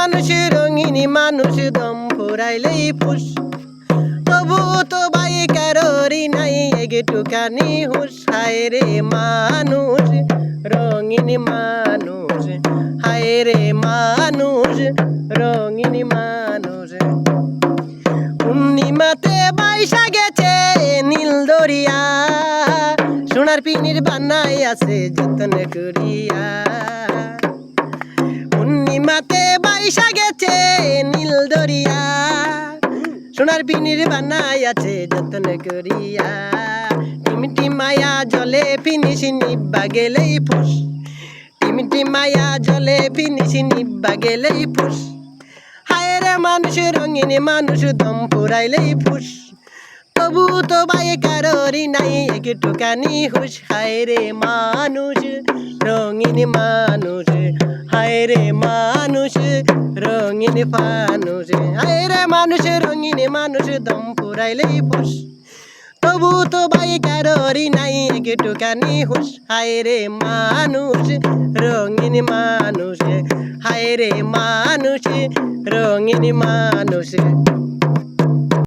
মানুষ রঙিন মানুষ দম ফুরাইলেই ফুস তবু তো ভাই কারোরই নাই একটুখানি হুশ হায় রে মানুষ রঙিন মানুষ হায় রে মানুষ রঙিন মানুষ পূর্ণিমাতে বাইসা গেছে নীল দরিয়া সোনার পিনির বানাই আছে যত্ন করিয়া পূর্ণিমাতে বাইসা গেছে নীল দরিয়া সোনার পিনির বানাই আছে যত্ন করিয়া টিমটি মায়া জলে ফিনিস নিব্বা গেলেই ফুস টিমটি মায়া জলে ফিনিস নিব্বা গেলেই ফুস হায় রে মানুষ রঙিন মানুষ দম ফুরাইলেই ফুস তবু তো ভাই কারোরই নাই একটুখানি হুশ হায় রে মানুষ রঙিন মানুষ হায় রে মানুষ রঙিন ফানুষ হায় রে মানুষ রঙিন মানুষ দম ফুরাইলেই ফুস তবু তো ভাই কারোরই নাই একটুখানি হুশ হায় রে মানুষ রঙিন মানুষ হায় রে মানুষ রঙিন মানুষ।